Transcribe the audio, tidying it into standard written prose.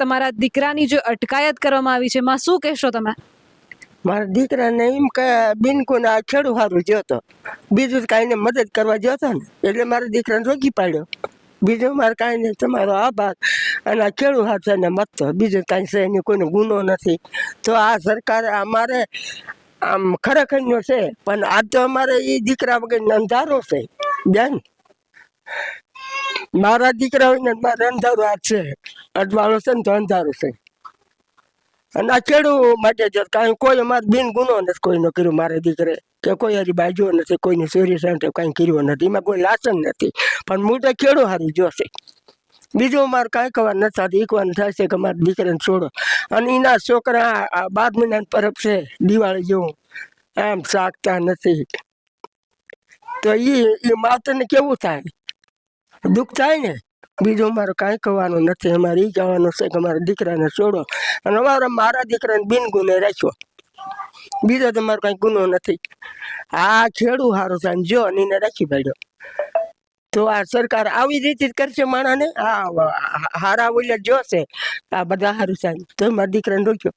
તમારા દીકરાની જે અટકાયત કરવામાં આવી છે એમાં શું કહેશો તમે? મારા દીકરાને એમ કે બિનકુને આ ખેડૂ સારું જોતો, બીજું કાંઈ ને મદદ કરવા જોતો ને એટલે મારા દીકરાને રોકી પાડ્યો. બીજું મારે કાંઈ નહીં, તમારો આભાર. અને આ ખેડૂ હાથ છે ને મત તો બીજું કાંઈ છે એની કોઈનો ગુનો નથી. તો આ સરકાર અમારે આમ ખરેખરનો છે, પણ આ તો અમારે એ દીકરા વગર અંધારો છે બેન. મારા દીકરા હોય ને મારે અંધારો હાથ છે, અજવાળો છે ને તો અંધારો છે. અને આ ખેડૂત માટે જો કાંઈ કોઈ અમારે બિન ગુનો નથી કોઈનો કર્યો મારા દીકરે, કે કોઈ હરી બાજુ નથી, કોઈની ચોરી સાંઠે કાંઈ કર્યો નથી, એમાં કોઈ લાસન નથી. પણ મોટા ખેડૂત હારું જોશે, બીજું અમારે કાંઈ ખબર નથી થતી. એકવાનું થાય છે કે મારા દીકરાને છોડો. અને એના છોકરા 12 મહિનાની પરબ છે દિવાળી જેવું, આમ શાકતા નથી. તો એ માતરને કેવું થાય, દુઃખ થાય ને. બીજું અમારે કાંઈ કહેવાનું નથી. અમારે એ કહેવાનું છે કે મારા દીકરાને છોડો. અને મારા દીકરાને બિન ગુને રાખ્યો, બીજો તમારો કાંઈ ગુનો નથી. આ ખેડૂ સારું થાય જો અને એને રાખી પાડ્યો. તો આ સરકાર આવી રીતે જ કરશે માણાને. આ હારા ઓલા જોશે આ બધા સારું થાય તો મારા દીકરાને રોક્યો.